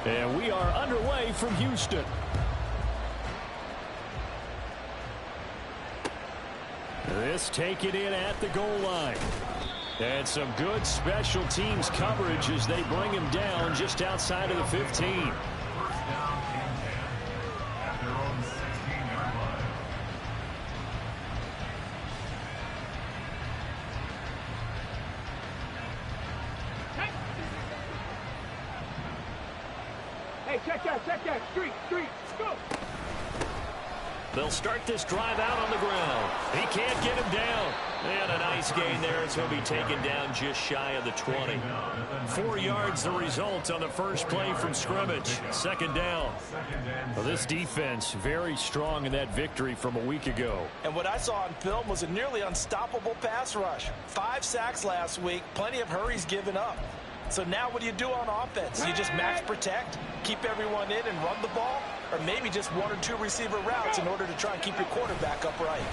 And we are underway from Houston. This taken in at the goal line. And some good special teams coverage as they bring him down just outside of the 15. Hey, check that, street, go! They'll start this drive out on the ground. He can't get him down. And a nice gain there as he'll be taken down just shy of the 20. 4 yards the result on the first play from scrimmage. Second down. Well, this defense very strong in that victory from a week ago. And what I saw on film was a nearly unstoppable pass rush. 5 sacks last week, plenty of hurries given up. So now what do you do on offense? You just max protect, keep everyone in and run the ball, or maybe just 1 or 2 receiver routes in order to try and keep your quarterback upright.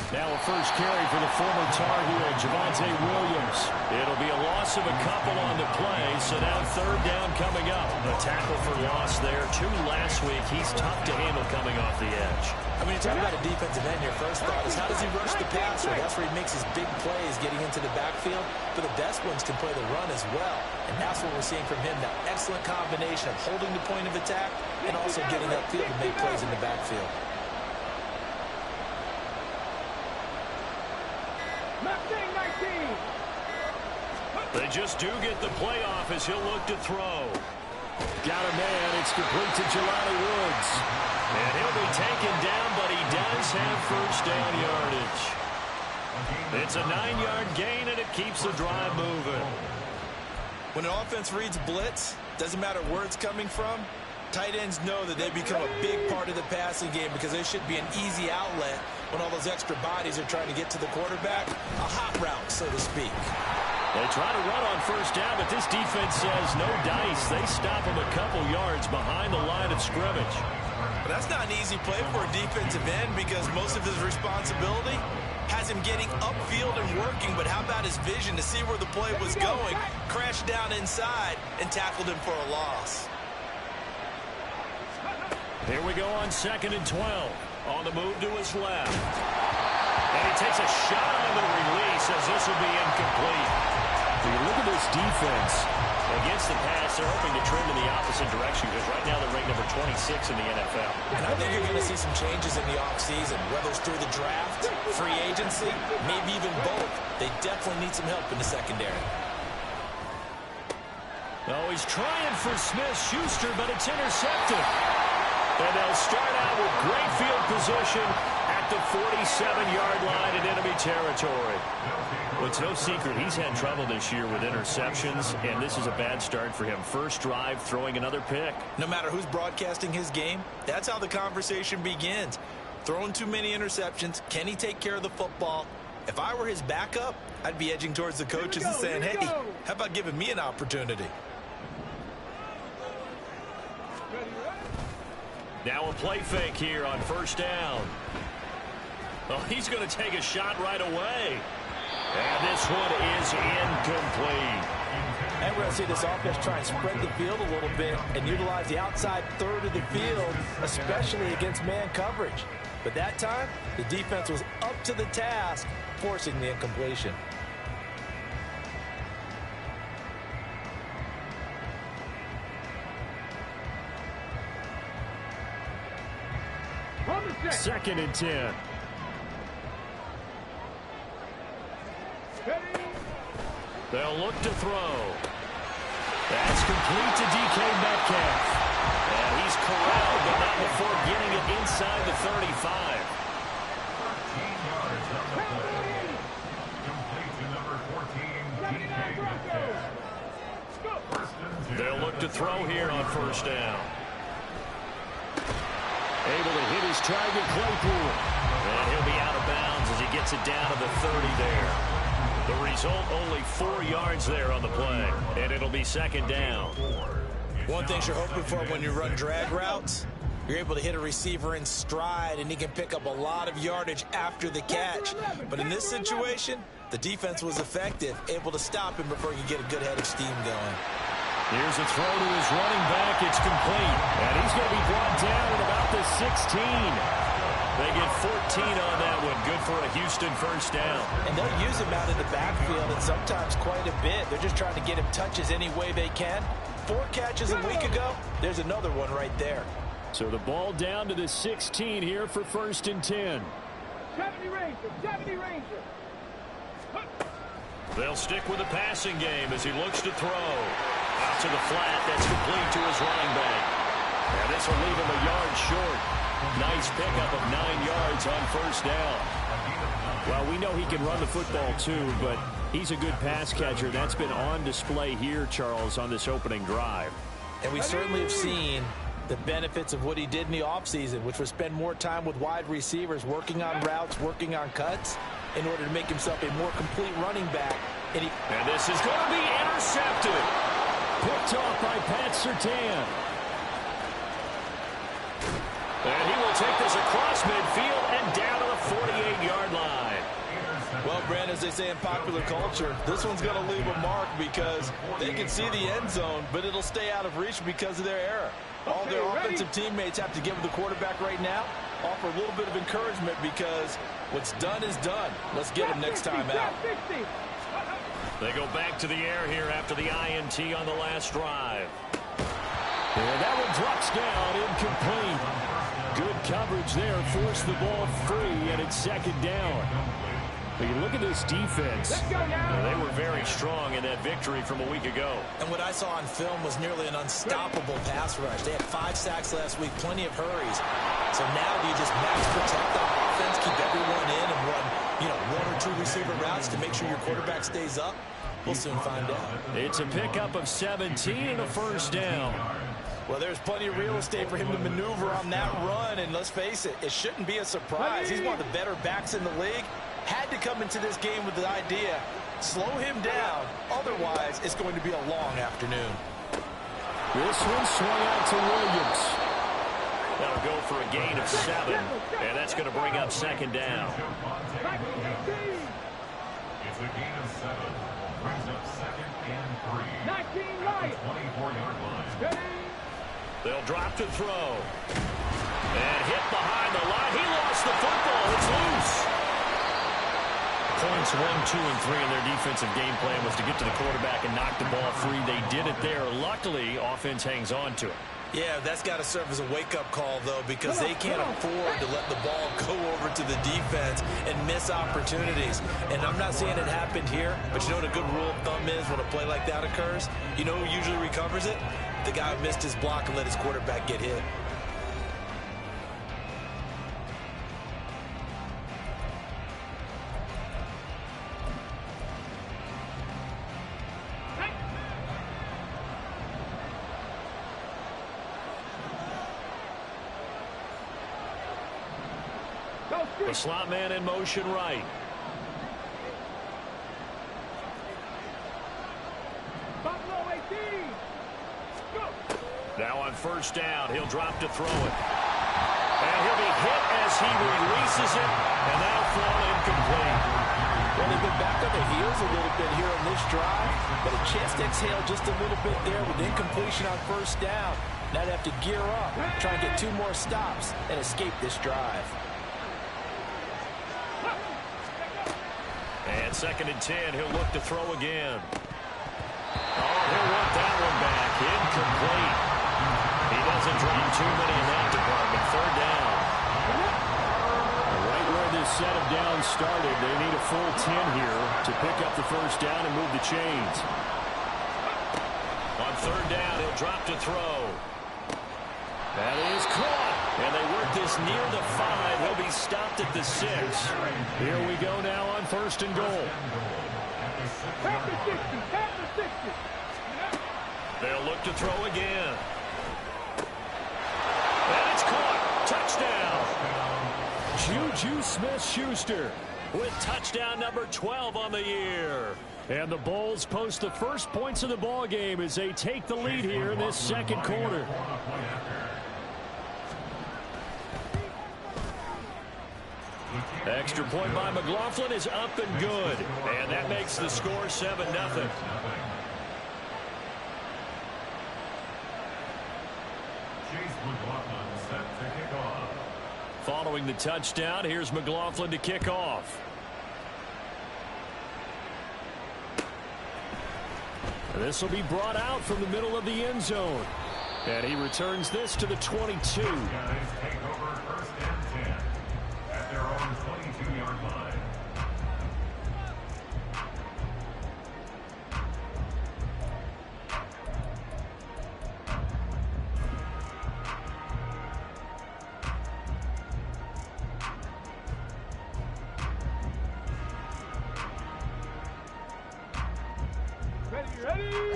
Now a first carry for the former Tar Heel, Javonte Williams. It'll be a loss of a couple on the play, so now third down coming up. A tackle for loss there. 2 last week. He's tough to handle coming off the edge. I mean, you talk about a defensive end, your first thought is how does he rush the passer? That's where he makes his big plays getting into the backfield. But the best ones can play the run as well. And that's what we're seeing from him, that excellent combination of holding the point of attack and also getting upfield to make plays in the backfield. They just do get the playoff as he'll look to throw. Got a man. It's complete to Jelani Woods. And he'll be taken down, but he does have first down yardage. It's a 9-yard gain, and it keeps the drive moving. When an offense reads blitz, doesn't matter where it's coming from, tight ends know that they become a big part of the passing game because there should be an easy outlet when all those extra bodies are trying to get to the quarterback. A hot route, so to speak. They try to run on first down, but this defense says no dice. They stop him a couple yards behind the line of scrimmage. But that's not an easy play for a defensive end because most of his responsibility has him getting upfield and working, but how about his vision to see where the play was going, crashed down inside, and tackled him for a loss. Here we go on 2nd and 12. On the move to his left. And he takes a shot on the release as this will be incomplete. If you look at this defense against the pass, they're hoping to trend in the opposite direction because right now they're ranked number 26 in the NFL. And I think you're going to see some changes in the offseason, whether it's through the draft, free agency, maybe even both. They definitely need some help in the secondary. Oh, he's trying for Smith-Schuster, but it's intercepted. And they'll start out with great field position at the 47-yard line in enemy territory. Well, it's no secret he's had trouble this year with interceptions, and this is a bad start for him. First drive, throwing another pick. No matter who's broadcasting his game, that's how the conversation begins. Throwing too many interceptions, can he take care of the football? If I were his backup, I'd be edging towards the coaches and saying, hey, how about giving me an opportunity? Now a play fake here on first down. Oh, he's going to take a shot right away. And this one is incomplete. And we're going to see this offense try and spread the field a little bit and utilize the outside third of the field, especially against man coverage. But that time, the defense was up to the task, forcing the incompletion. Second and 10. They'll look to throw. That's complete to DK Metcalf. And he's corralled, but not before getting it inside the 35. They'll look to throw here on first down. Able to hit his target, Claypool. And he'll be out of bounds as he gets it down to the 30 there. The result, only 4 yards there on the play. And it'll be second down. One thing you're hoping for when you run drag routes, you're able to hit a receiver in stride, and he can pick up a lot of yardage after the catch. But in this situation, the defense was effective, able to stop him before he could get a good head of steam going. Here's a throw to his running back. It's complete. And he's going to be brought down at about the 16. They get 14 on that one. Good for a Houston first down. And they'll use him out in the backfield, and sometimes quite a bit. They're just trying to get him touches any way they can. 4 catches a week ago. There's another one right there. So the ball down to the 16 here for 1st and 10. 70 Ranger, 70 Ranger. They'll stick with the passing game as he looks to throw. Out to the flat. That's complete to his running back. And this will leave him a yard short. Nice pickup of 9 yards on first down. Well, we know he can run the football too, but he's a good pass catcher. That's been on display here, Charles, on this opening drive. And we certainly have seen the benefits of what he did in the offseason, which was spend more time with wide receivers, working on routes, working on cuts, in order to make himself a more complete running back. And this is going to be intercepted. Picked off by Pat Surtain. And he will take this across midfield and down to the 48-yard line. Well, Brand, as they say in popular culture, this one's going to leave a mark because they can see the end zone, but it'll stay out of reach because of their error. All their offensive teammates have to give the quarterback right now, offer a little bit of encouragement because what's done is done. Let's get him next time out. They go back to the air here after the INT on the last drive. And that one drops down, incomplete. Good coverage there, forced the ball free, and it's 2nd down. But you look at this defense. They were very strong in that victory from a week ago. And what I saw on film was nearly an unstoppable pass rush. They had 5 sacks last week, plenty of hurries. So now do you just max protect on offense, keep everyone in, and run 1 or 2 receiver routes to make sure your quarterback stays up? We'll soon find out. It's a pickup of 17 and a first down. Well, there's plenty of real estate for him to maneuver on that run, and let's face it, it shouldn't be a surprise. He's one of the better backs in the league. Had to come into this game with the idea, slow him down, otherwise it's going to be a long afternoon. This one swung out to Williams. That'll go for a gain of 7, and that's going to bring up 2nd down. It's a gain of 7. Brings up 2nd and 3. 19 right. 24-yard line. They'll drop to throw. And hit behind the line. He lost the football. It's loose. Points 1, 2, and 3 in their defensive game plan was to get to the quarterback and knock the ball free. They did it there. Luckily, offense hangs on to it. Yeah, that's got to serve as a wake-up call, though, because they can't afford to let the ball go over to the defense and miss opportunities. And I'm not saying it happened here, but you know what a good rule of thumb is when a play like that occurs? You know who usually recovers it? The guy who missed his block and let his quarterback get hit. The slot man in motion right. Now on first down, he'll drop to throw it. And he'll be hit as he releases it, and that'll fall incomplete. Well, they've been back on their heels a little bit here on this drive, but a chance to exhale just a little bit there with incompletion on first down. Now they have to gear up, try and get 2 more stops, and escape this drive. And 2nd and 10, he'll look to throw again. Oh, he'll want that one back. Incomplete. He doesn't drop too many in that department. 3rd down. Right where this set of downs started, they need a full 10 here to pick up the first down and move the chains. On 3rd down, he'll drop to throw. That is caught. And they work this near the 5. He'll be stopped at the 6. Here we go now on 1st and goal. Tap the 60, tap the 60. They'll look to throw again. And it's caught. Touchdown. Juju Smith-Schuster with touchdown number 12 on the year. And the Bulls post the first points of the ball game as they take the lead here in this 2nd quarter. Extra point by McLaughlin is up and good. And that makes the score 7-0. Chase McLaughlin set to kick off. Following the touchdown, here's McLaughlin to kick off. This will be brought out from the middle of the end zone. And he returns this to the 22. Guys take over first and 10 at their own 22-yard line.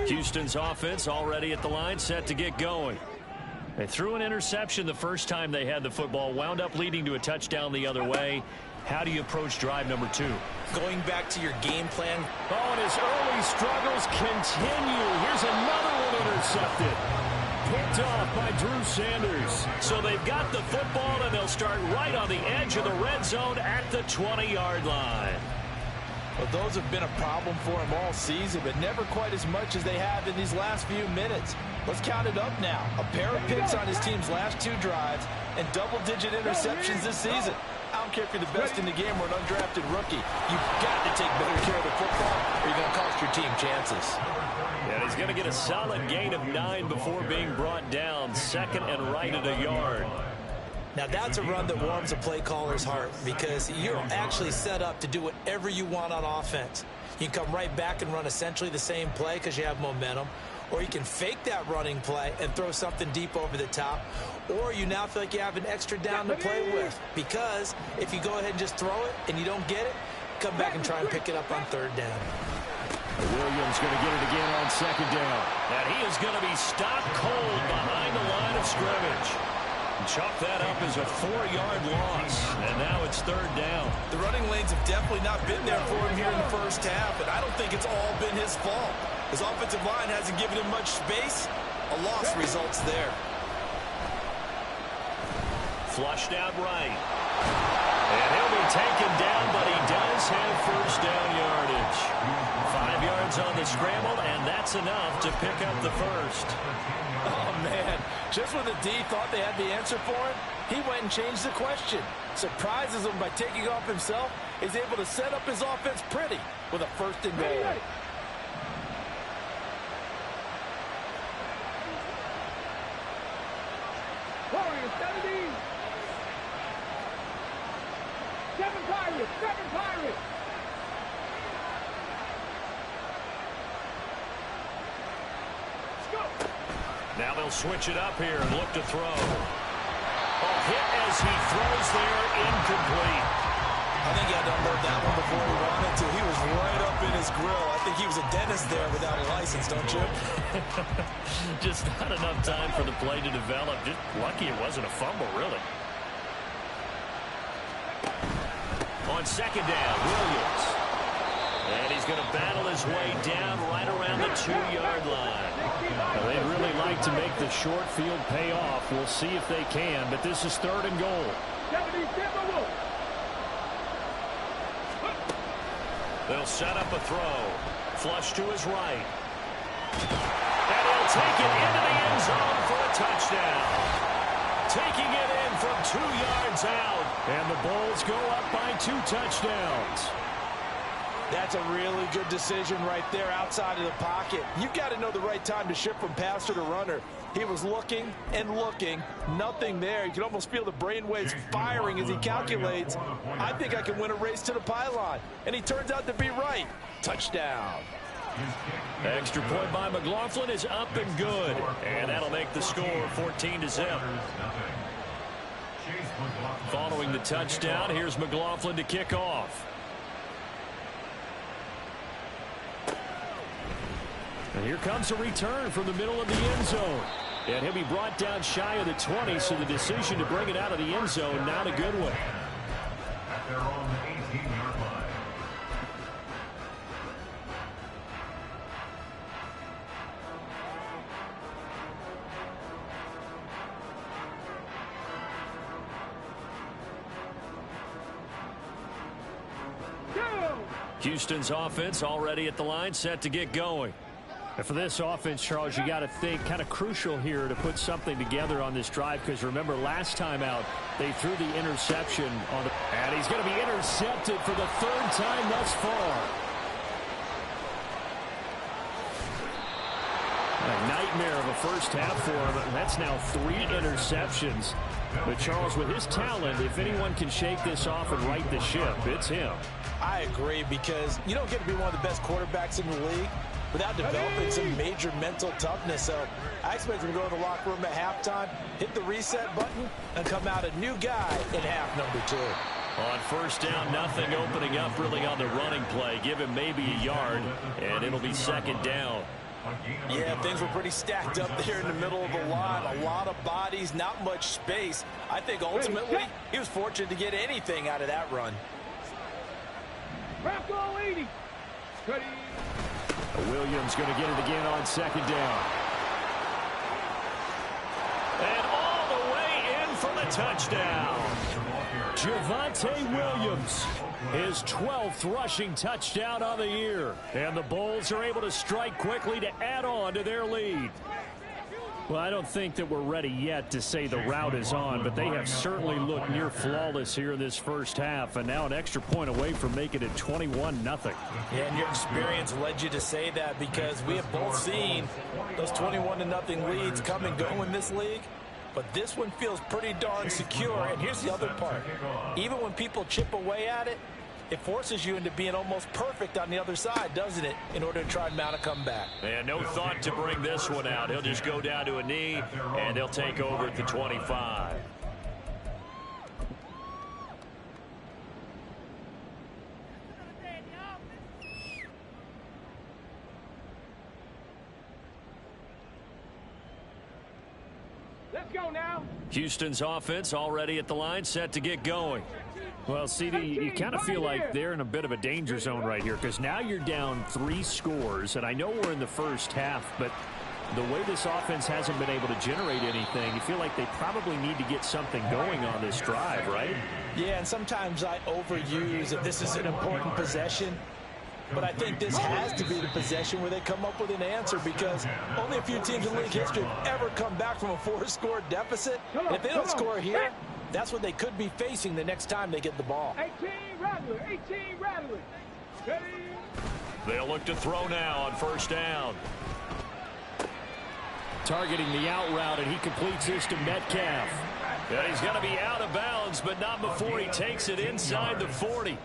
Houston's offense already at the line, set to get going. They threw an interception the first time they had the football, wound up leading to a touchdown the other way. How do you approach drive number 2? Going back to your game plan. Oh, and his early struggles continue. Here's another one intercepted. Picked off by Drew Sanders. So they've got the football, and they'll start right on the edge of the red zone at the 20-yard line. Well, those have been a problem for him all season, but never quite as much as they have in these last few minutes. Let's count it up now. A pair of picks on his team's last 2 drives and double-digit interceptions this season. I don't care if you're the best in the game or an undrafted rookie. You've got to take better care of the football or you're going to cost your team chances. And he's going to get a solid gain of 9 before being brought down. Second and right at a yard. Now, that's a run that warms a play caller's heart because you're actually set up to do whatever you want on offense. You can come right back and run essentially the same play because you have momentum, or you can fake that running play and throw something deep over the top, or you now feel like you have an extra down to play with because if you go ahead and just throw it and you don't get it, come back and try and pick it up on 3rd down. Williams going to get it again on 2nd down. And he is going to be stopped cold behind the line of scrimmage. Chalk that up as a 4-yard loss, and now it's 3rd down. The running lanes have definitely not been there for him here in the first half, and I don't think it's all been his fault. His offensive line hasn't given him much space. A loss results there. Flushed out right. And he'll be taken down, but he does have first down yardage. 5 yards on the scramble, and that's enough to pick up the first. Oh, man. Just when the D thought they had the answer for him, he went and changed the question. Surprises him by taking off himself. He's able to set up his offense pretty with a 1st and goal. Warriors, 70. 7 Pirates, 7 Pirates. Now they'll switch it up here and look to throw. Oh, hit as he throws there, incomplete. I think he had to unload that one before he wanted to. He was right up in his grill. I think he was a dentist there without a license, don't you? Just not enough time for the play to develop. Just lucky it wasn't a fumble, really. On 2nd down, Williams. And he's going to battle his way down right around the 2-yard line. Well, they'd really like to make the short field pay off. We'll see if they can, but this is 3rd and goal. They'll set up a throw. Flush to his right. And he'll take it into the end zone for a touchdown. Taking it in from 2 yards out. And the Bulls go up by 2 touchdowns. That's a really good decision right there outside of the pocket. You've got to know the right time to shift from passer to runner. He was looking and looking. Nothing there. You can almost feel the brainwaves firing as he calculates. I think I can win a race to the pylon. And he turns out to be right. Touchdown. Extra point by McLaughlin is up and good. And that'll make the score 14-0. Following the touchdown, here's McLaughlin to kick off. And here comes a return from the middle of the end zone. And he'll be brought down shy of the 20, so the decision to bring it out of the end zone, not a good one. At their own 18-yard line. Houston's offense already at the line, set to get going. And for this offense, Charles, you got to think kind of crucial here to put something together on this drive, because remember last time out they threw the interception on the, and he's going to be intercepted for the third time thus far. A nightmare of a first half for him. That's now 3 interceptions. But Charles, with his talent, if anyone can shake this off and right the ship, it's him. I agree, because you don't get to be one of the best quarterbacks in the league without developing some major mental toughness. So I expect him to go to the locker room at halftime, hit the reset button, and come out a new guy in half number 2. On first down, nothing opening up really on the running play. Give him maybe a yard, and it'll be second down. Yeah, things were pretty stacked up there in the middle of the line. A lot of bodies, not much space. I think ultimately he was fortunate to get anything out of that run. Bronco 80. Ready. Williams going to get it again on second down. And all the way in for the touchdown. Javonte Williams, his 12th rushing touchdown on the year. And the Bulls are able to strike quickly to add on to their lead. Well, I don't think that we're ready yet to say the route is on, but they have certainly looked near flawless here in this first half, and now an extra point away from making it 21-0. Yeah, and your experience led you to say that, because we have both seen those 21-0 leads come and go in this league. But this one feels pretty darn secure. And here's the other part. Even when people chip away at it, it forces you into being almost perfect on the other side, doesn't it, in order to try and mount a comeback. And no thought to bring this one out. He'll just go down to a knee, and they'll take over at the 25. Let's go now. Houston's offense already at the line, set to get going. Well, CD, you kind of feel like they're in a bit of a danger zone right here, because now you're down 3 scores, and I know we're in the first half, but the way this offense hasn't been able to generate anything, you feel like they probably need to get something going on this drive, right? Yeah, and sometimes I overuse if this is an important possession. But I think this has to be the possession where they come up with an answer, because only a few teams in league history have ever come back from a 4-score deficit. And if they don't score here, that's what they could be facing the next time they get the ball. 18 Rattler, 18 Rattler. Ready. They'll look to throw now on first down. Targeting the out route, and he completes this to Metcalf. And he's going to be out of bounds, but not before he takes it inside the 40.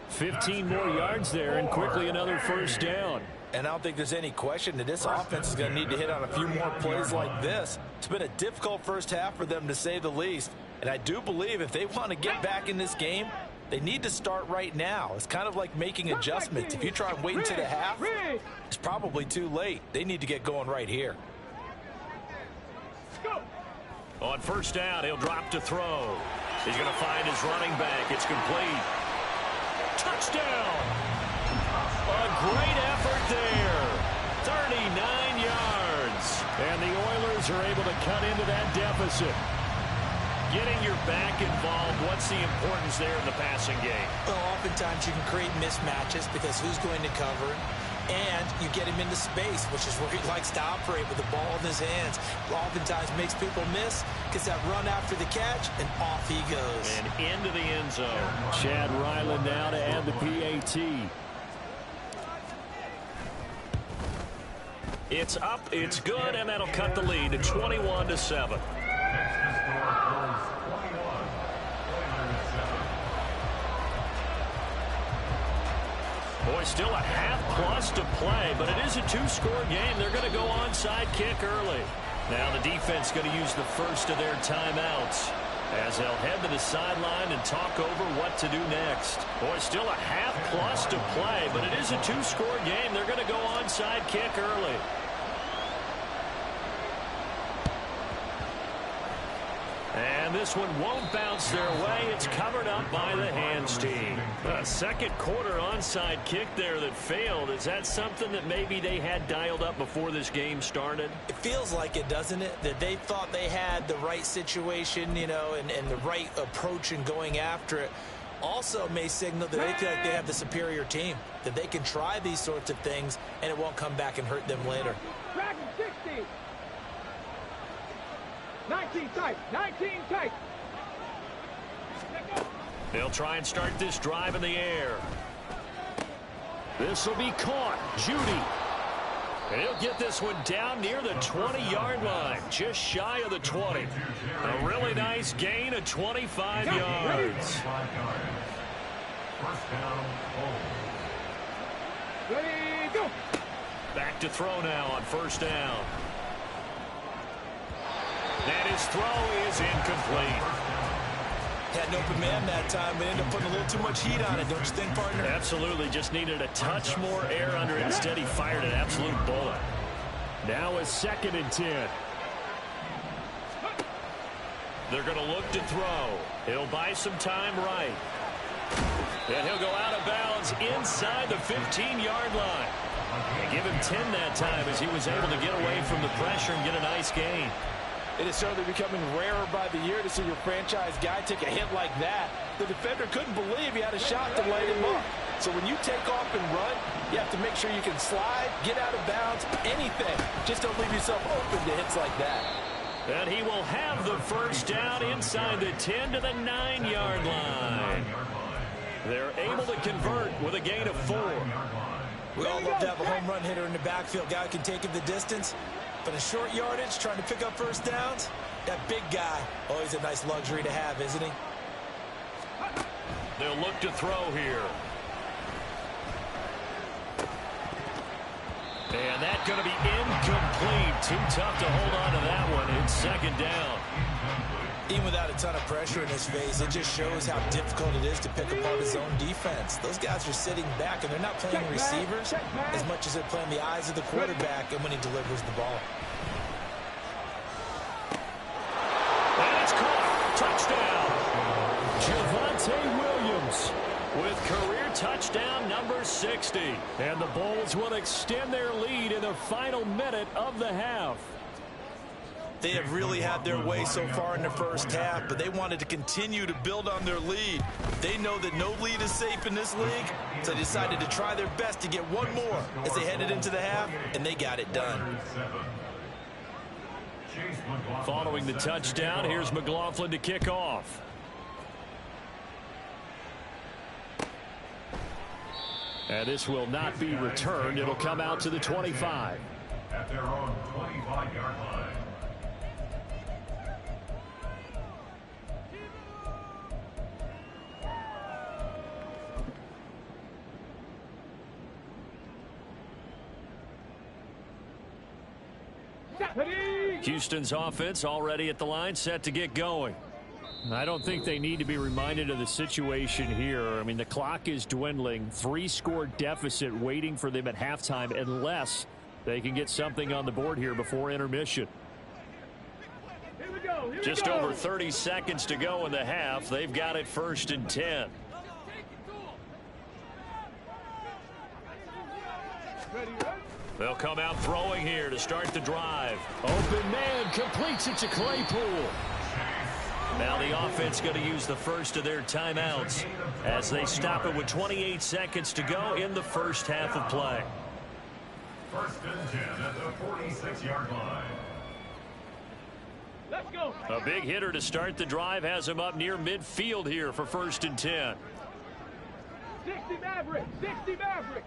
15 more yards there, and quickly another first down. And I don't think there's any question that this offense is going to need to hit on a few more plays like this. It's been a difficult first half for them, to say the least. And I do believe if they want to get back in this game, they need to start right now. It's kind of like making adjustments. If you try and wait until the half, it's probably too late. They need to get going right here. On first down, he'll drop to throw. He's going to find his running back. It's complete. Touchdown! A great effort there. 39 yards. And the Oilers are able to cut into that deficit. Getting your back involved, what's the importance there in the passing game? Well, oftentimes you can create mismatches, because who's going to cover? And you get him into space, which is where he likes to operate with the ball in his hands. Oftentimes makes people miss, gets that run after the catch, and off he goes. And into the end zone. Chad Ryland now to add the PAT. It's up, it's good, and that'll cut the lead to 21-7. Boy, still a half-plus to play, but it is a 2-score game. They're going to go onside kick early. Now the defense going to use the first of their timeouts as they'll head to the sideline and talk over what to do next. Boy, still a half-plus to play, but it is a 2-score game. They're going to go onside kick early. And this one won't bounce their way. It's covered up by the hands team. A second quarter onside kick there that failed. Is that something that maybe they had dialed up before this game started? It feels like it, doesn't it? That they thought they had the right situation, you know, and the right approach in going after it. Also may signal that they feel like they have the superior team, that they can try these sorts of things and it won't come back and hurt them later. Dragon 60. 19 tight. 19 tight. They'll try and start this drive in the air. This will be caught. Judy. And he'll get this one down near the 20-yard line, just shy of the 20. A really nice gain of 25 yards. First down, Ready, go. Back to throw now on first down. And his throw is incomplete. Had an open man that time, but ended up putting a little too much heat on it, don't you think, partner? Absolutely, just needed a touch more air under it. Instead, he fired an absolute bullet. Now a 2nd and 10. They're going to look to throw. He'll buy some time right. And he'll go out of bounds inside the 15-yard line. They give him 10 that time as he was able to get away from the pressure and get a nice gain. It is certainly becoming rarer by the year to see your franchise guy take a hit like that. The defender couldn't believe he had a shot to light him up. So when you take off and run, you have to make sure you can slide, get out of bounds, anything. Just don't leave yourself open to hits like that. And he will have the first down inside the 10 to the 9-yard line. They're able to convert with a gain of 4. We all love to have a home run hitter in the backfield. Guy who can take it the distance. But in short yardage, trying to pick up first downs, that big guy, always a nice luxury to have, isn't he? They'll look to throw here. And that's going to be incomplete. Too tough to hold on to that one. It's 2nd down. Even without a ton of pressure in his face, it just shows how difficult it is to pick apart his own defense. Those guys are sitting back, and they're not playing receivers as much as they're playing the eyes of the quarterback and when he delivers the ball. And it's caught. Touchdown. Javonte Williams with career touchdown number 60. And the Bulls will extend their lead in the final minute of the half. They have really had their way so far in the first half, but they wanted to continue to build on their lead. They know that no lead is safe in this league, so they decided to try their best to get one more as they headed into the half, and they got it done. Following the touchdown, here's McLaughlin to kick off. And this will not be returned. It'll come out to the 25. at their own 25-yard line. Houston's offense already at the line, set to get going. I don't think they need to be reminded of the situation here. I mean, the clock is dwindling. 3-score deficit waiting for them at halftime unless they can get something on the board here before intermission. Just over 30 seconds to go in the half. They've got it 1st and 10. They'll come out throwing here to start the drive. Open man completes it to Claypool. Now the offense going to use the first of their timeouts as they stop it with 28 seconds to go in the first half of play. 1st and 10 at the 46-yard line. Let's go. A big hitter to start the drive has him up near midfield here for 1st and 10. 60 Maverick. 60 Maverick.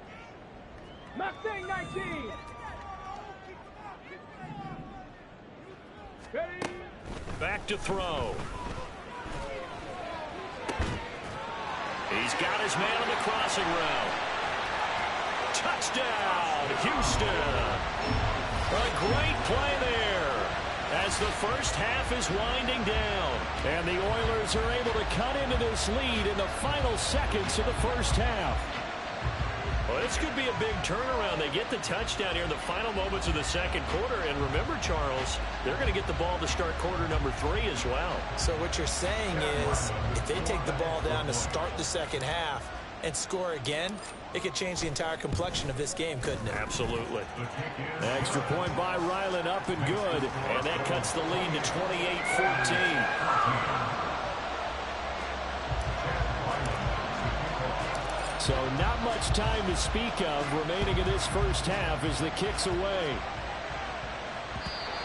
Mustang 19. Ready. Back to throw. He's got his man on the crossing route. Touchdown, Houston. A great play there as the first half is winding down. And the Oilers are able to cut into this lead in the final seconds of the first half. Well, this could be a big turnaround. They get the touchdown here in the final moments of the second quarter. And remember, Charles, they're going to get the ball to start quarter number 3 as well. So what you're saying is if they take the ball down to start the second half and score again, it could change the entire complexion of this game, couldn't it? Absolutely. Extra point by Ryland, up and good. And that cuts the lead to 28-14. So not much time to speak of remaining in this first half as the kick's away.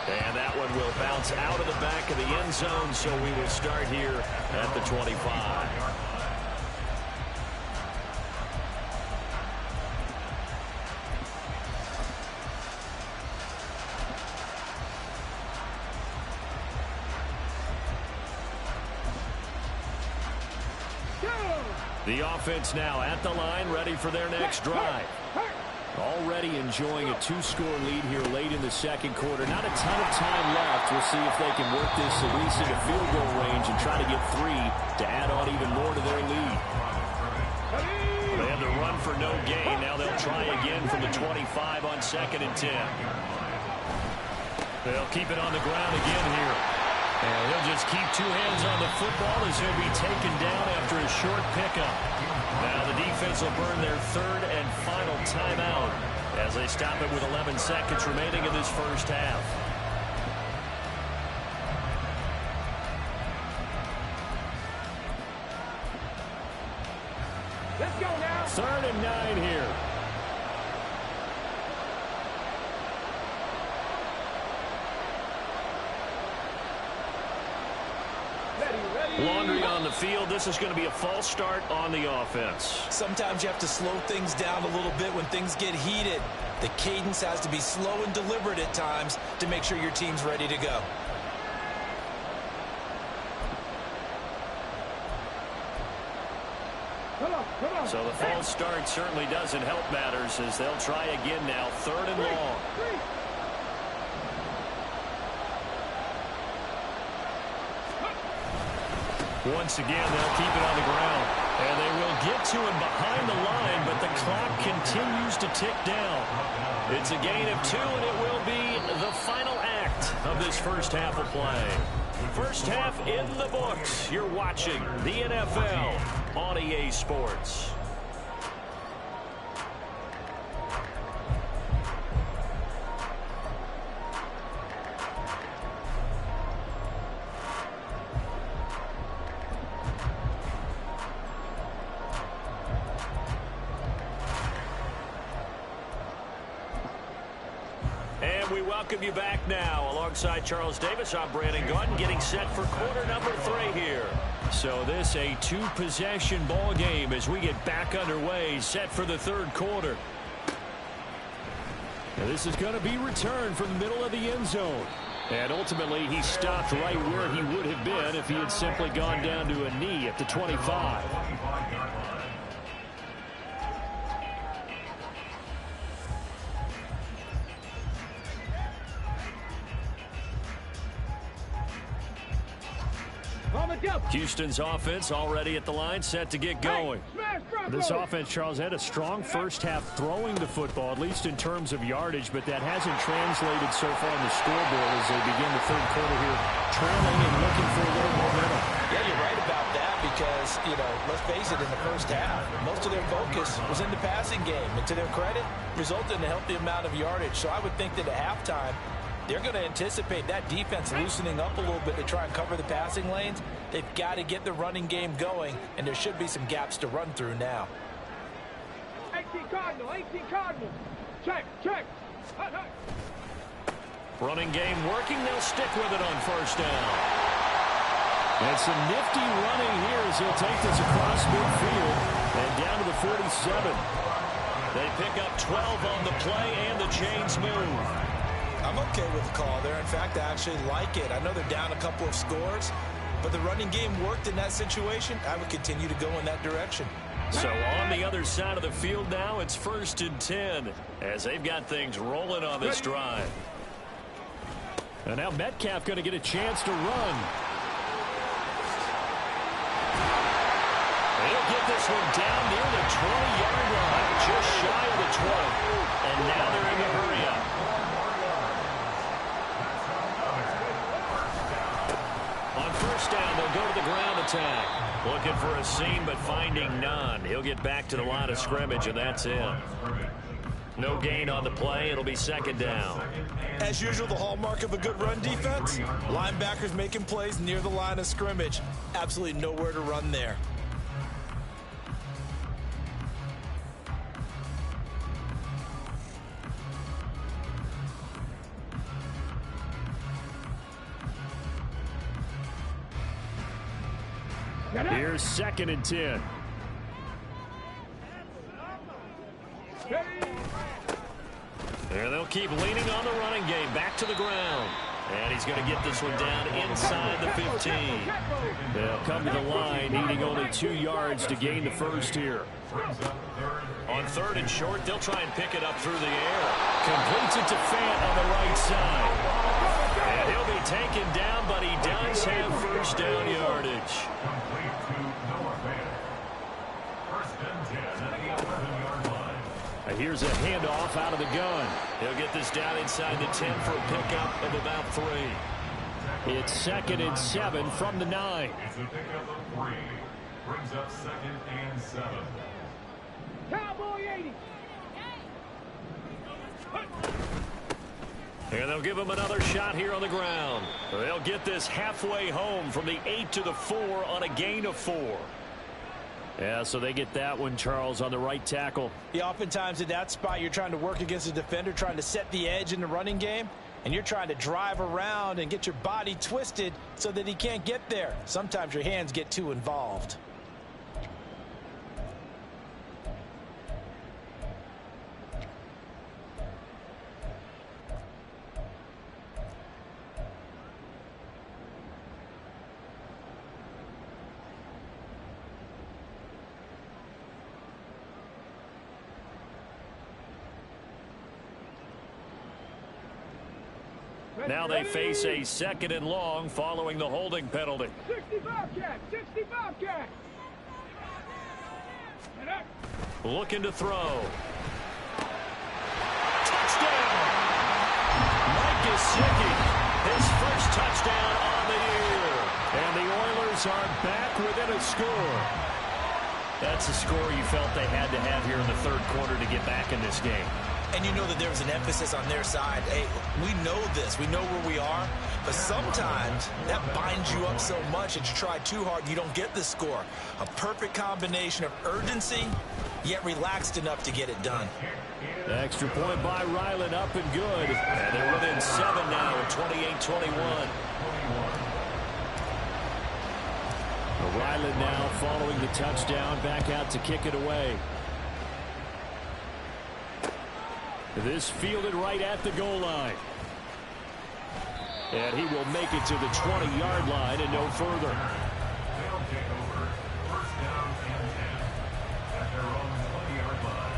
And that one will bounce out of the back of the end zone, so we will start here at the 25. The offense now at the line, ready for their next drive. Already enjoying a 2-score lead here late in the second quarter. Not a ton of time left. We'll see if they can work this at least into field goal range and try to get 3 to add on even more to their lead. They had to run for no gain. Now they'll try again from the 25 on 2nd and 10. They'll keep it on the ground again here. And he'll just keep 2 hands on the football as he'll be taken down after a short pickup. Now the defense will burn their 3rd and final timeout as they stop it with 11 seconds remaining in this first half. Let's go now. 3rd and 9 here. Laundry on the field. This is going to be a false start on the offense. Sometimes you have to slow things down a little bit when things get heated. The cadence has to be slow and deliberate at times to make sure your team's ready to go. Come on. So the false start certainly doesn't help matters as they'll try again now. 3rd and long. Once again, they'll keep it on the ground. And they will get to him behind the line, but the clock continues to tick down. It's a gain of 2, and it will be the final act of this first half of play. First half in the books. You're watching the NFL on EA Sports. We welcome you back now. Alongside Charles Davis, I'm Brandon Gaudin, getting set for quarter number 3 here. So this a 2-possession ball game as we get back underway, set for the 3rd quarter. And this is going to be returned from the middle of the end zone. And ultimately, he stopped right where he would have been if he had simply gone down to a knee at the 25. Houston's offense already at the line, set to get going. This offense, Charles, had a strong first half throwing the football, at least in terms of yardage, but that hasn't translated so far on the scoreboard as they begin the 3rd quarter here, trailing and looking for a little momentum. Yeah, you're right about that because, let's face it, in the first half, most of their focus was in the passing game. And to their credit, resulted in a healthy amount of yardage. So I would think that at halftime, they're going to anticipate that defense loosening up a little bit to try and cover the passing lanes. They've got to get the running game going, and there should be some gaps to run through now. 18 Cardinal. Check. Running game working. They'll stick with it on 1st down. And some nifty running here as he'll take this across midfield and down to the 47. They pick up 12 on the play, and the chains move. I'm okay with the call there. In fact, I actually like it. I know they're down a couple of scores, but the running game worked in that situation. I would continue to go in that direction. So on the other side of the field now, it's 1st and 10 as they've got things rolling on this drive. And now Metcalf going to get a chance to run. They'll get this one down near the 20-yard line, just shy of the 20. And now they're in the hurry-up. On 1st down, they'll go to the ground attack. Looking for a seam, but finding none. He'll get back to the line of scrimmage, and that's it. No gain on the play. It'll be 2nd down. As usual, the hallmark of a good run defense, linebackers making plays near the line of scrimmage. Absolutely nowhere to run there. Here's 2nd and 10. And they'll keep leaning on the running game. Back to the ground. And he's going to get this one down inside the 15. They'll come to the line, needing only 2 yards to gain the first here. On 3rd and short, they'll try and pick it up through the air. Completes it to Fant on the right side. And he'll be taken down, but he does have first down yardage. Complete to Noah Fant. 1st and 10 at the 11-yard line. Here's a handoff out of the gun. He'll get this down inside the 10 for a pickup of about 3. It's 2nd and 7 from the 9. It's a pickup of 3. Brings up 2nd and 7. Cowboy 80. And they'll give him another shot here on the ground. They'll get this halfway home from the 8 to the 4 on a gain of 4. Yeah, so they get that one, Charles, on the right tackle. Yeah, oftentimes in that spot, you're trying to work against a defender, trying to set the edge in the running game, and you're trying to drive around and get your body twisted so that he can't get there. Sometimes your hands get too involved. Now they face a 2nd and long following the holding penalty. 65 cat, 65 cat. Looking to throw. Touchdown! Mike Gesicki, his first touchdown on the year. And the Oilers are back within a score. That's a score you felt they had to have here in the 3rd quarter to get back in this game. And you know that there was an emphasis on their side. Hey, we know this. We know where we are. But sometimes that binds you up so much that you try too hard and you don't get the score. A perfect combination of urgency, yet relaxed enough to get it done. The extra point by Ryland up and good. And they're within 7 now at 28-21. Ryland now following the touchdown, back out to kick it away. This fielded right at the goal line. And he will make it to the 20-yard line and no further. They'll take over 1st down and 10 at their own 20-yard line.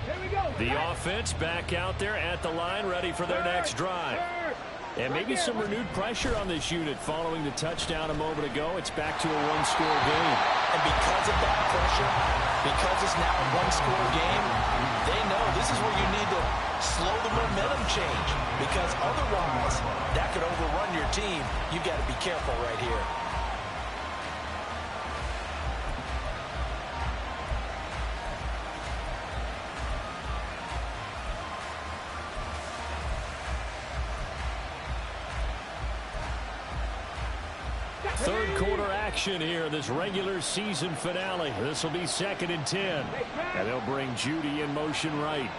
Here we go. The offense back out there at the line, ready for their next drive. And maybe some renewed pressure on this unit following the touchdown a moment ago. It's back to a 1-score game. And because of that pressure, because it's now a 1-score game, they know this is where you need to slow the momentum change. Because otherwise, that could overrun your team. You've got to be careful right here. Third quarter action here, this regular season finale. This will be 2nd and 10. And they'll bring Judy in motion right.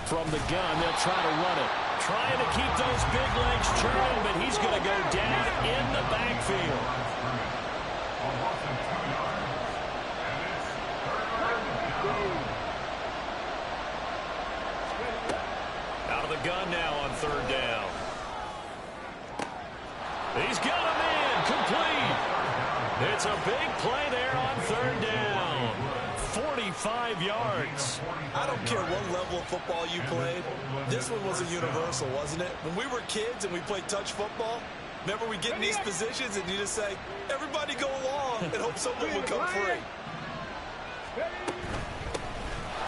From the gun, they'll try to run it. Trying to keep those big legs churning, but he's going to go down in the backfield. Out of the gun now on 3rd down. He's got him in, complete. It's a big play there on 3rd down. 45 yards. I don't care what level of football you played. This one was a universal, wasn't it? When we were kids and we played touch football, remember we get in these positions and you just say, everybody go along and hope someone will come free.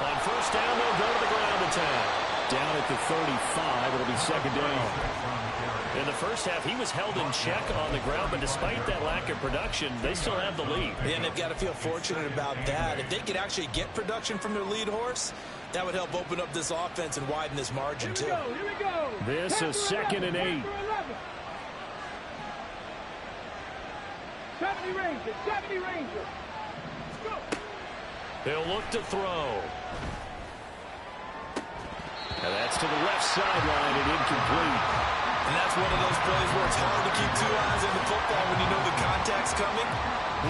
On 1st down, they'll go to the ground attack. Down at the 35, it'll be 2nd down. In the first half, he was held in check on the ground, but despite that lack of production, they still have the lead. And they've got to feel fortunate about that. If they could actually get production from their lead horse, that would help open up this offense and widen this margin, too. Here we go. This is 2nd and 8. 70 Rangers, 70 Rangers. Go. They'll look to throw. And that's to the left sideline and incomplete. And that's one of those plays where it's hard to keep two eyes on the football when you know the contact's coming,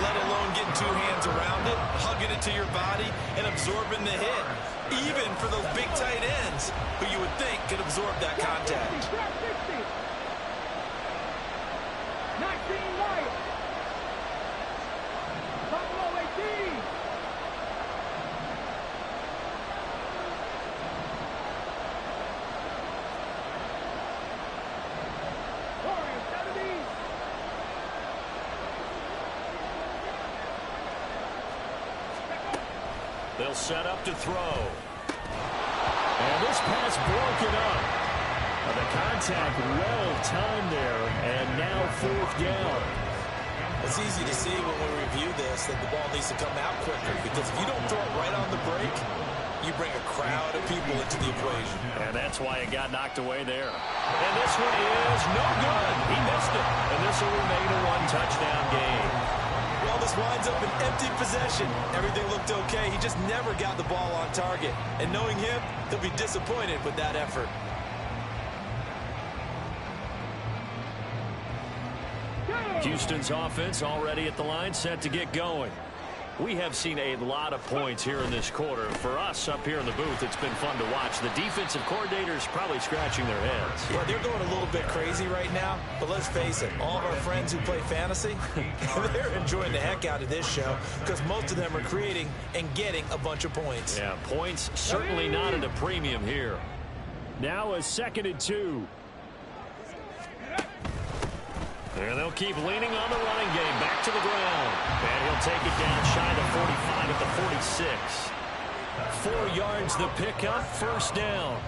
let alone getting two hands around it, hugging it to your body, and absorbing the hit. Even for those big tight ends who you would think could absorb that contact. 60. 19 Lions. Buffalo 18. Warriors 70. They'll set up to throw. And this pass broken up. The contact well timed there, and now 4th down. It's easy to see when we review this that the ball needs to come out quicker, because if you don't throw it right on the break, you bring a crowd of people into the equation. And that's why it got knocked away there. And this one is no good. He missed it. And this will remain a 1-touchdown game. Well, this winds up an empty possession. Everything looked okay. He just never got the ball on target. And knowing him, he'll be disappointed with that effort. Houston's offense already at the line, set to get going. We have seen a lot of points here in this quarter. For us up here in the booth, it's been fun to watch. The defensive coordinators probably scratching their heads. Yeah, they're going a little bit crazy right now, but let's face it, all of our friends who play fantasy, they're enjoying the heck out of this show because most of them are creating and getting a bunch of points. Yeah, points certainly not at a premium here. Now a 2nd and 2. And they'll keep leaning on the running game. Back to the ground. And he'll take it down shy of the 45 at the 46. 4 yards the pickup, 1st down.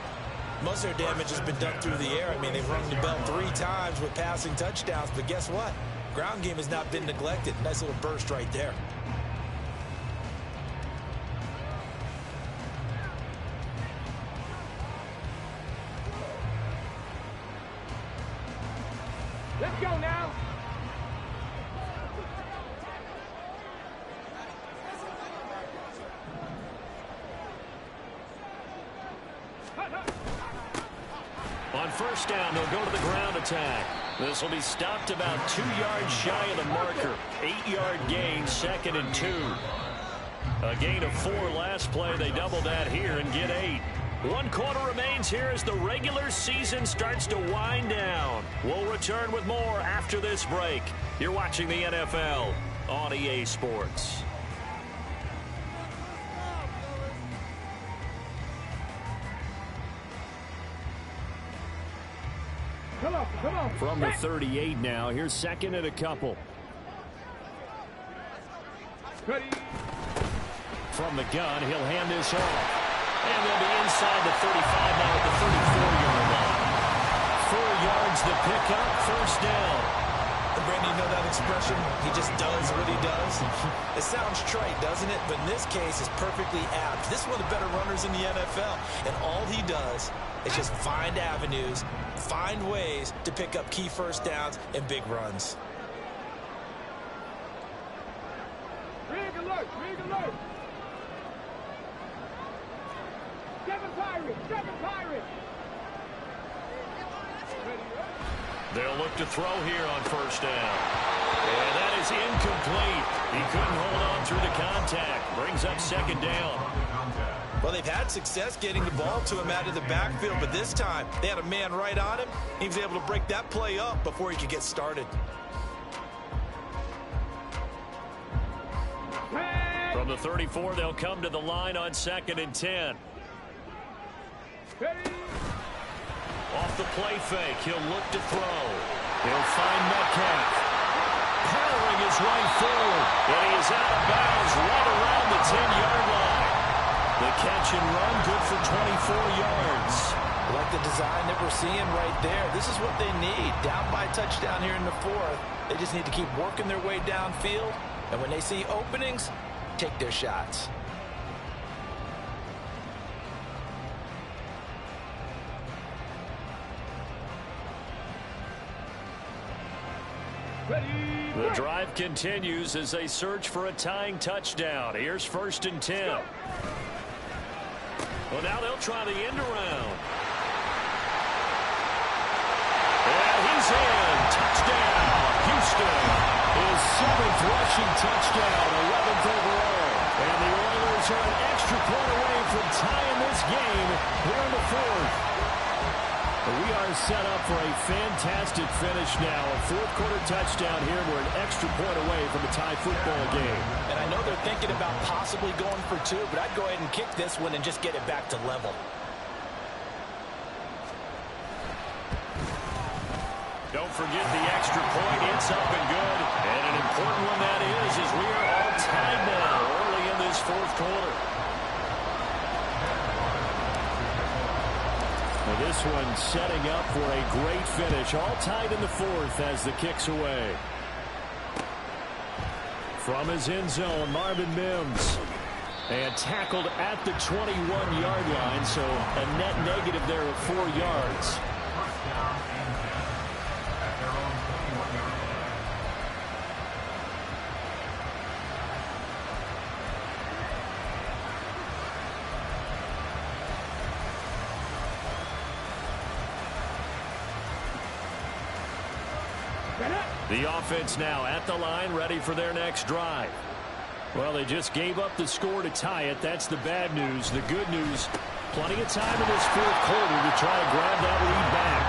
Most of their damage has been done through the air. I mean, they've rung the bell 3 times with passing touchdowns, but guess what? Ground game has not been neglected. Nice little burst right there. Let's go now. On 1st down, they'll go to the ground attack. This will be stopped about 2 yards shy of the marker. 8-yard gain, 2nd and 2. A gain of 4 last play. They double that here and get 8. 1 quarter remains here as the regular season starts to wind down. We'll return with more after this break. You're watching the NFL on EA Sports. Come on. From the 38 now, here's 2nd and a couple. Ready. From the gun, he'll hand this off. And they'll be inside the 35 now at the 34-yard line. 4 yards the pickup, 1st down. And Brandon, you know that expression? He just does what he does. It sounds trite, doesn't it? But in this case, it's perfectly apt. This is one of the better runners in the NFL. And all he does is just find avenues, find ways to pick up key 1st downs and big runs. Rig alert. 7 Pirates. They'll look to throw here on 1st down. And that is incomplete. He couldn't hold on through the contact. Brings up 2nd down. Well, they've had success getting the ball to him out of the backfield, but this time they had a man right on him. He was able to break that play up before he could get started. From the 34, they'll come to the line on 2nd and 10. Ready. Off the play fake, he'll look to throw. He'll find Metcalf. Powering his right forward. And he is out of bounds right around the 10-yard line. The catch and run good for 24 yards. I like the design that we're seeing right there. This is what they need. Down by a touchdown here in the 4th. They just need to keep working their way downfield. And when they see openings, take their shots. Ready, The drive continues as they search for a tying touchdown. Here's 1st and 10. Well, now they'll try the end around. And he's in. Touchdown. Houston. His 7th rushing touchdown, 11th overall. And the Oilers are an extra point away from tying this game here in the 4th. We are set up for a fantastic finish now. A 4th-quarter touchdown here. We're an extra point away from a tie football game. And I know they're thinking about possibly going for 2, but I'd go ahead and kick this one and just get it back to level. Don't forget the extra point. It's up and good. And an important one that is, as we are all tied now early in this 4th quarter. Now this one setting up for a great finish. All tied in the 4th as the kick's away. From his end zone, Marvin Mims. And tackled at the 21-yard line, so a net negative there of 4 yards. The offense now at the line, ready for their next drive. Well, they just gave up the score to tie it. That's the bad news. The good news, plenty of time in this 4th quarter to try to grab that lead back.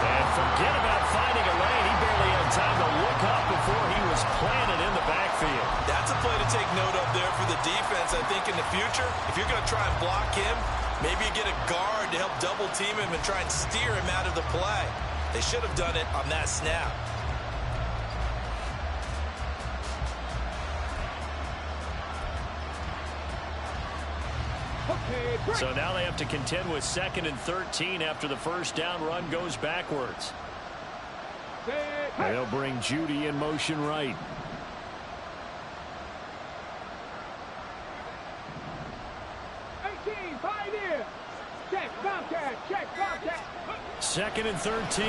And forget about finding a lane. He barely had time to look up before he was planted in the backfield. That's a play to take note of there for the defense. I think in the future, if you're going to try and block him, maybe you get a guard to help double team him and try and steer him out of the play. They should have done it on that snap. So now they have to contend with 2nd and 13 after the first down run goes backwards. They'll bring Judy in motion right. Check, Bobcat, check, Bobcat. 2nd and 13.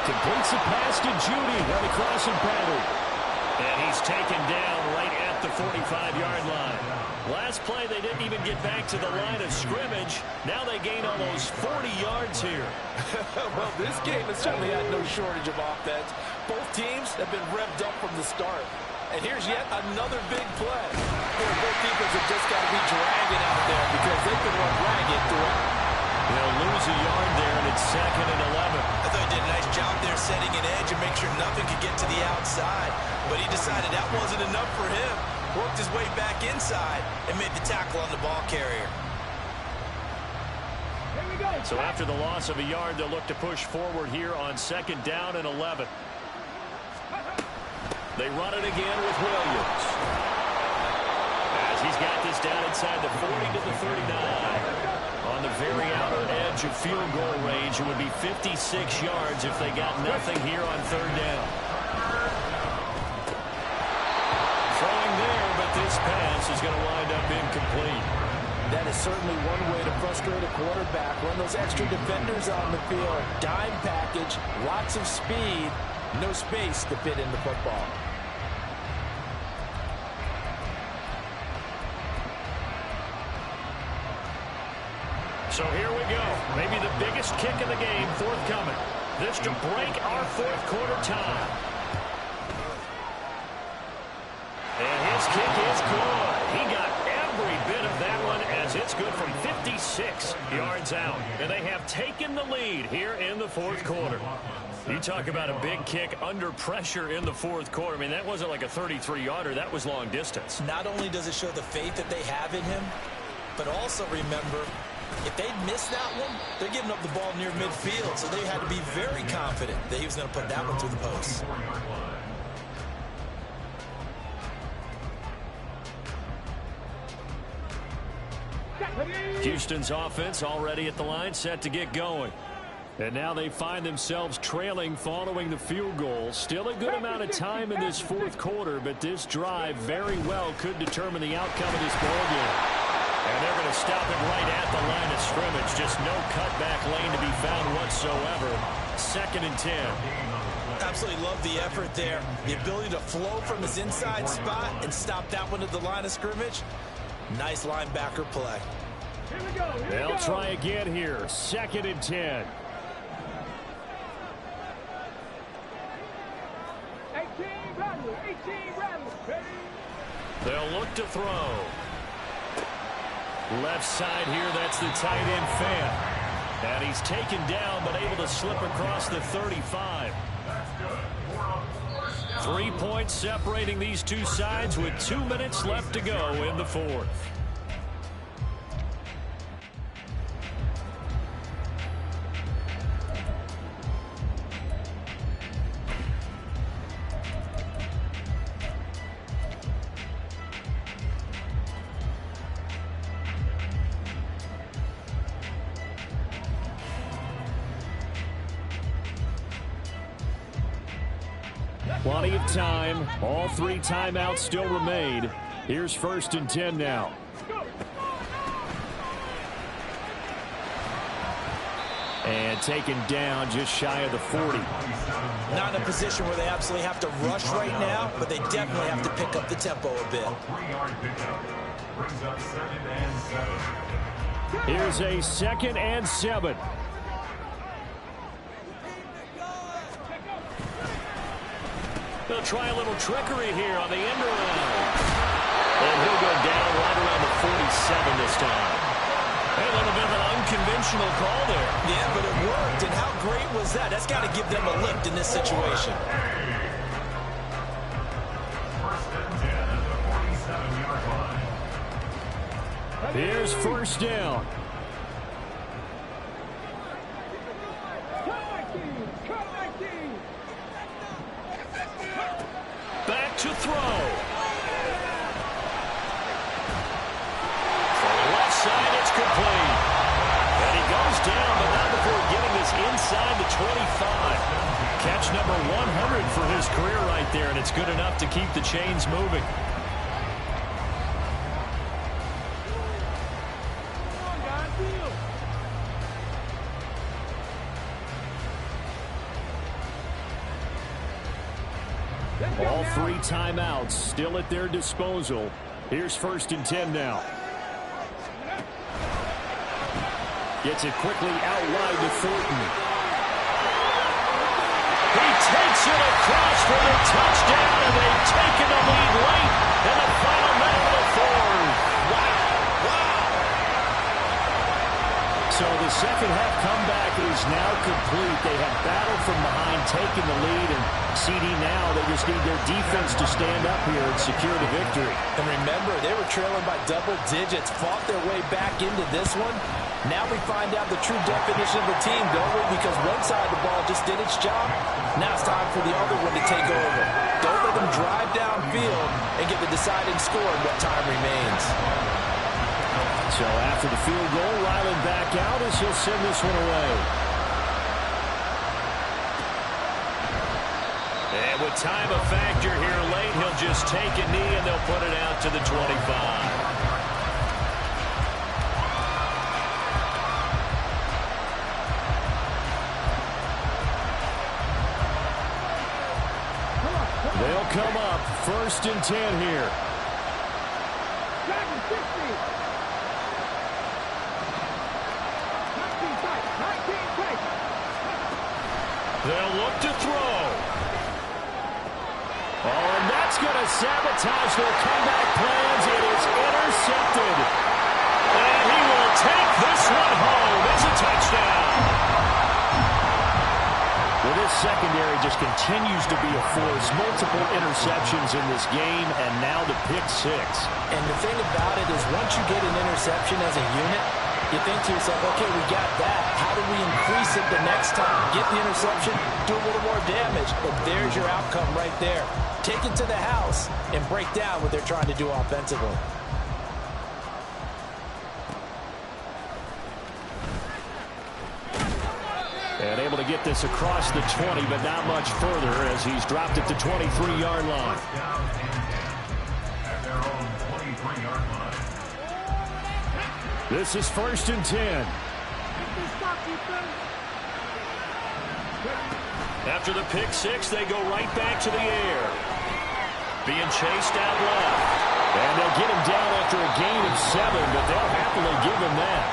Completes the pass to Judy. Got a crossing pattern. And he's taken down right at the 45-yard line. Last play, they didn't even get back to the line of scrimmage. Now they gain almost 40 yards here. Well, this game has certainly had no shortage of offense. Both teams have been revved up from the start. And here's yet another big play. Both defenses have just got to be dragging out there because they've been run ragged throughout. They'll lose a yard there, and it's 2nd and 11. I thought he did a nice job there setting an edge and make sure nothing could get to the outside. But he decided that wasn't enough for him. Worked his way back inside and made the tackle on the ball carrier. Here we go. So after the loss of a yard, they'll look to push forward here on 2nd down and 11. They run it again with Williams. As he's got this down inside the 40 to the 39. On the very outer edge of field goal range, it would be 56 yards if they got nothing here on 3rd down. Throwing there, but this pass is going to wind up incomplete. That is certainly one way to frustrate a quarterback. Run those extra defenders on the field. Dime package, lots of speed, no space to fit in the football. So here we go. Maybe the biggest kick of the game forthcoming. This to break our 4th quarter tie. And his kick is good. He got every bit of that one as it's good from 56 yards out. And they have taken the lead here in the 4th quarter. You talk about a big kick under pressure in the 4th quarter. I mean, that wasn't like a 33-yarder. That was long distance. Not only does it show the faith that they have in him, but also remember, if they'd missed that one, they're giving up the ball near midfield, so they had to be very confident that he was going to put that one through the post. Houston's offense already at the line, set to get going. And now they find themselves trailing following the field goal. Still a good amount of time in this 4th quarter, but this drive very well could determine the outcome of this ballgame. And they're going to stop it right at the line of scrimmage. Just no cutback lane to be found whatsoever. 2nd and 10. Absolutely love the effort there. The ability to flow from his inside spot and stop that one at the line of scrimmage. Nice linebacker play. Here we go. They'll try again here. 2nd and 10. 18 rattle. Ready? They'll look to throw. Left side here, that's the tight end Fant. And he's taken down, but able to slip across the 35. 3 points separating these two sides with 2 minutes left to go in the 4th. Plenty of time. All 3 timeouts still remain. Here's 1st and 10 now. And taken down just shy of the 40. Not in a position where they absolutely have to rush right now, but they definitely have to pick up the tempo a bit. 3-yard pickup. Brings up 2nd and 7. Here's a 2nd and 7. They'll try a little trickery here on the end around. And he'll go down right around the 47 this time. A little bit of an unconventional call there. Yeah, but it worked. And how great was that? That's got to give them a lift in this situation. 1st and 10 at the 47-yard line. Here's 1st down. Back to throw. For the left side, it's complete. And he goes down, but not before getting this inside the 25. Catch number 100 for his career right there, and it's good enough to keep the chains moving. All 3 timeouts still at their disposal. Here's 1st and 10 now. Gets it quickly out wide to Thornton. He takes it across for the touchdown, and they've taken the lead late in the final minute of the 4th. Wow. So the second half comeback is now complete. They have battled from behind, taken the lead, and CD now, they just need their defense to stand up here and secure the victory. And remember, they were trailing by double digits, fought their way back into this one. Now we find out the true definition of the team, don't we? Because one side of the ball just did its job. Now it's time for the other one to take over. Don't let them drive downfield and get the deciding score in what time remains. So after the field goal, Ryland back out as he'll send this one away. And with time a factor here late, he'll just take a knee and they'll put it out to the 25. They'll come up 1st and 10 here. They'll look to throw. Oh, and that's going to sabotage their comeback plans. It is intercepted. And he will take this one home as a touchdown. Well, this secondary just continues to be a force. Multiple interceptions in this game, and now the pick 6. And the thing about it is once you get an interception as a unit, you think to yourself, okay, we got that. How do we increase it the next time? Get the interception, do a little more damage. But there's your outcome right there. Take it to the house and break down what they're trying to do offensively. And able to get this across the 20, but not much further as he's dropped it to 23-yard line. At their own 23-yard line. This is 1st and 10. After the pick six, they go right back to the air. Being chased out left. And they'll get him down after a gain of 7, but they'll happily give him that.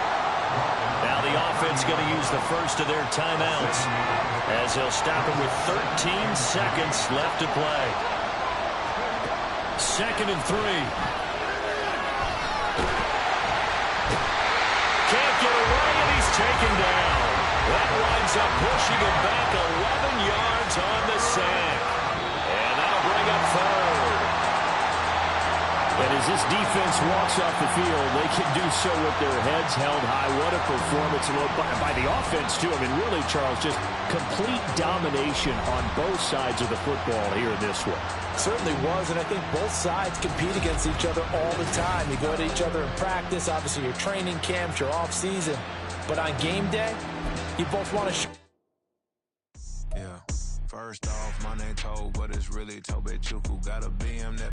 Now the offense going to use the first of their timeouts as they'll stop him with 13 seconds left to play. 2nd and 3. Can't get away, and he's taken down. That winds up pushing him back 11 yards on the sack. And that'll bring up 3rd. And as this defense walks off the field, they can do so with their heads held high. What a performance by the offense, too. I mean, really, Charles, just complete domination on both sides of the football here in this one. Certainly was, and I think both sides compete against each other all the time. You go at each other in practice, obviously your training camps, your off-season. But on game day, you both want to Yeah. First off, my name Toe, but it's really Tobe Chuku. Got a BM that